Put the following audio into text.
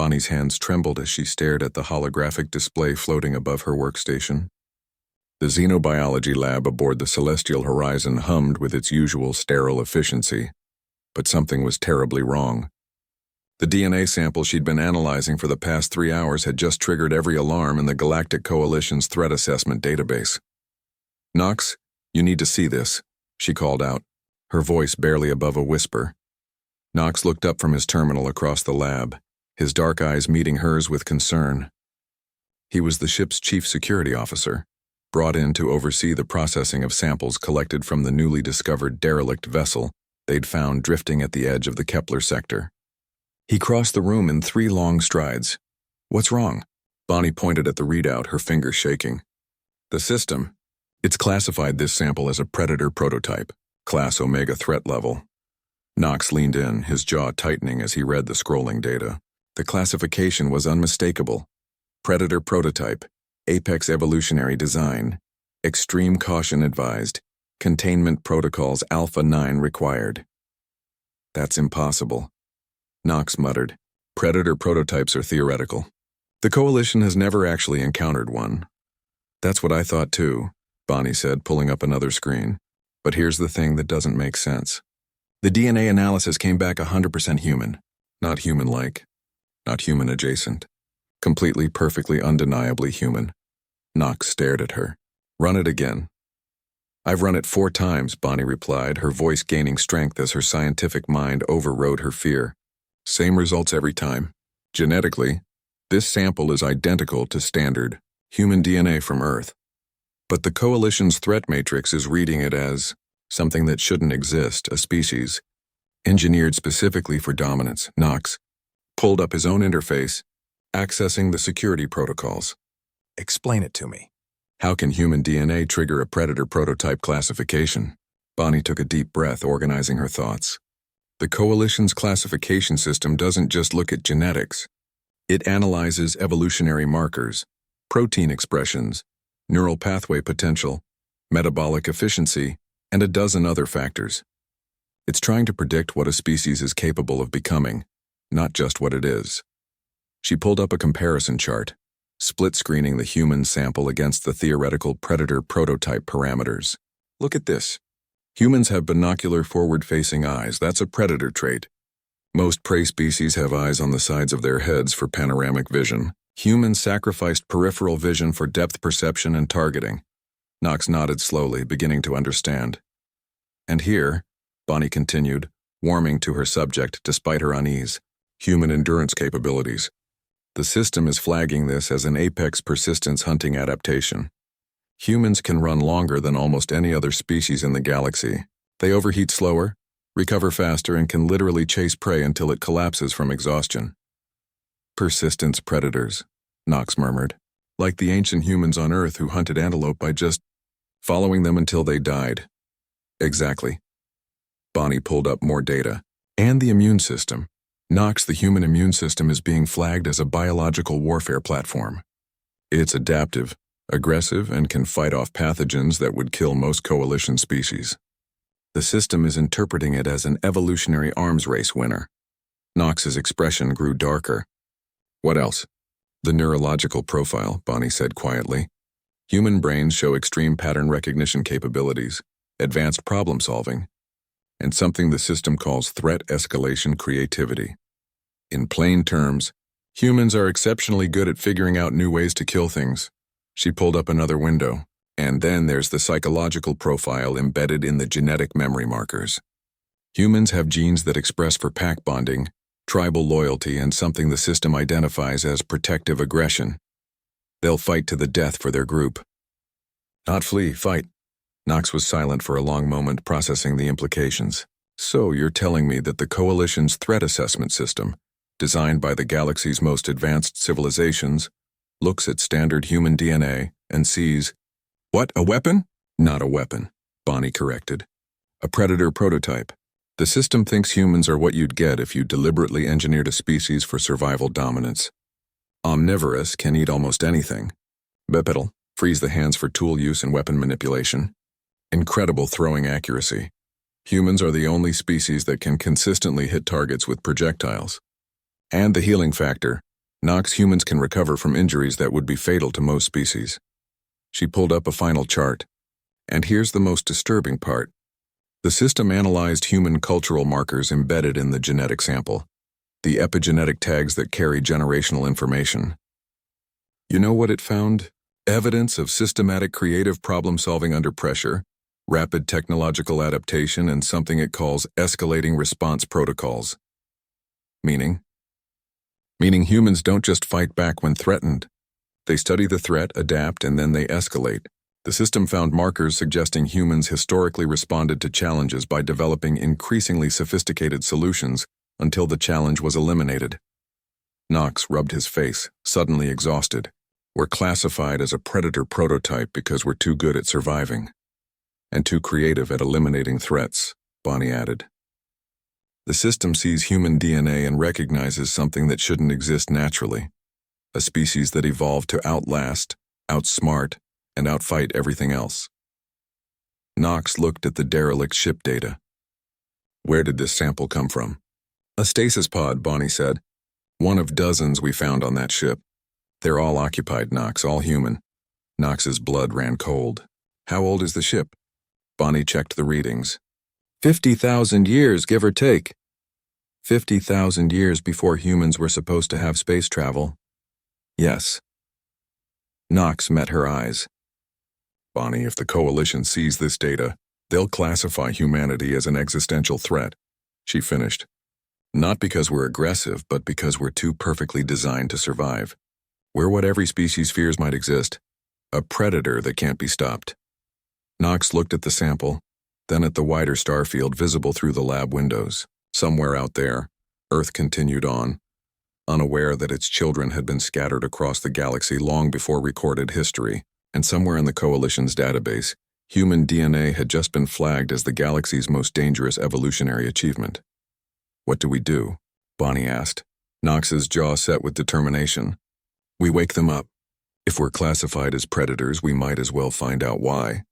Bonnie's hands trembled as she stared at the holographic display floating above her workstation. The xenobiology lab aboard the Celestial Horizon hummed with its usual sterile efficiency, but something was terribly wrong. The DNA sample she'd been analyzing for the past 3 hours had just triggered every alarm in the Galactic Coalition's threat assessment database. "Knox, you need to see this," she called out, her voice barely above a whisper. Knox looked up from his terminal across the lab, his dark eyes meeting hers with concern. He was the ship's chief security officer, brought in to oversee the processing of samples collected from the newly discovered derelict vessel they'd found drifting at the edge of the Kepler sector. He crossed the room in 3 long strides. "What's wrong?" Bonnie pointed at the readout, her fingers shaking. "The system. It's classified this sample as a Predator prototype, Class Omega threat level." Knox leaned in, his jaw tightening as he read the scrolling data. The classification was unmistakable. Predator prototype, Apex evolutionary design, extreme caution advised, containment protocols Alpha 9 required. "That's impossible," Knox muttered. "Predator prototypes are theoretical. The Coalition has never actually encountered one." "That's what I thought too," Bonnie said, pulling up another screen. "But here's the thing that doesn't make sense. The DNA analysis came back 100% human. Not human-like. Not human-adjacent. Completely, perfectly, undeniably human." Knox stared at her. "Run it again." "I've run it 4 times, Bonnie replied, her voice gaining strength as her scientific mind overrode her fear. "Same results every time. Genetically, this sample is identical to standard human DNA from Earth. But the Coalition's threat matrix is reading it as something that shouldn't exist, a species, engineered specifically for dominance." Knox pulled up his own interface, accessing the security protocols. "Explain it to me." "How can human DNA trigger a Predator prototype classification?" Bonnie took a deep breath, organizing her thoughts. "The Coalition's classification system doesn't just look at genetics. It analyzes evolutionary markers, protein expressions, neural pathway potential, metabolic efficiency, and a dozen other factors. It's trying to predict what a species is capable of becoming, not just what it is." She pulled up a comparison chart, split-screening the human sample against the theoretical Predator prototype parameters. "Look at this. Humans have binocular forward-facing eyes. That's a Predator trait. Most prey species have eyes on the sides of their heads for panoramic vision. Humans sacrificed peripheral vision for depth perception and targeting." Knox nodded slowly, beginning to understand. "And here," Bonnie continued, warming to her subject despite her unease, "human endurance capabilities. The system is flagging this as an apex persistence hunting adaptation. Humans can run longer than almost any other species in the galaxy. They overheat slower, recover faster, and can literally chase prey until it collapses from exhaustion." "Persistence predators," Knox murmured, "like the ancient humans on Earth who hunted antelope by just following them until they died." "Exactly." Bonnie pulled up more data. "And the immune system. Knox, the human immune system is being flagged as a biological warfare platform. It's adaptive, aggressive, and can fight off pathogens that would kill most Coalition species. The system is interpreting it as an evolutionary arms race winner." Knox's expression grew darker. "What else?" "The neurological profile," Bonnie said quietly. "Human brains show extreme pattern recognition capabilities, advanced problem solving, and something the system calls threat escalation creativity. In plain terms, humans are exceptionally good at figuring out new ways to kill things." She pulled up another window. "And then there's the psychological profile embedded in the genetic memory markers. Humans have genes that express for pack bonding, tribal loyalty, and something the system identifies as protective aggression. They'll fight to the death for their group." "Not flee, fight." Knox was silent for a long moment, processing the implications. "So you're telling me that the Coalition's threat assessment system, designed by the galaxy's most advanced civilizations, looks at standard human DNA and sees—" "What, a weapon?" "Not a weapon," Bonnie corrected. "A Predator prototype. The system thinks humans are what you'd get if you deliberately engineered a species for survival dominance. Omnivorous, can eat almost anything. Bipedal, frees the hands for tool use and weapon manipulation. Incredible throwing accuracy. Humans are the only species that can consistently hit targets with projectiles. And the healing factor, Knox, humans can recover from injuries that would be fatal to most species. She pulled up a final chart. And here's the most disturbing part. The system analyzed human cultural markers embedded in the genetic sample, the epigenetic tags that carry generational information. You know what it found? Evidence of systematic creative problem-solving under pressure, rapid technological adaptation, and something it calls escalating response protocols. Meaning humans don't just fight back when threatened. They study the threat, adapt, and then they escalate. The system found markers suggesting humans historically responded to challenges by developing increasingly sophisticated solutions until the challenge was eliminated. Knox rubbed his face, suddenly exhausted. We're classified as a predator prototype because we're too good at surviving. And too creative at eliminating threats, Bonnie added. The system sees human DNA and recognizes something that shouldn't exist naturally. A species that evolved to outlast, outsmart, and outfight everything else. Knox looked at the derelict ship data. Where did this sample come from? A stasis pod, Bonnie said. One of dozens we found on that ship. They're all occupied, Knox, all human. Knox's blood ran cold. How old is the ship? Bonnie checked the readings. 50,000 years, give or take. 50,000 years before humans were supposed to have space travel. Yes. Knox met her eyes. Bonnie, if the Coalition sees this data, they'll classify humanity as an existential threat, she finished. Not because we're aggressive, but because we're too perfectly designed to survive. We're what every species fears might exist. A predator that can't be stopped. Knox looked at the sample, then at the wider starfield visible through the lab windows. Somewhere out there, Earth continued on, unaware that its children had been scattered across the galaxy long before recorded history, and somewhere in the Coalition's database, human DNA had just been flagged as the galaxy's most dangerous evolutionary achievement. What do we do? Bonnie asked, Knox's jaw set with determination. We wake them up. If we're classified as predators, we might as well find out why.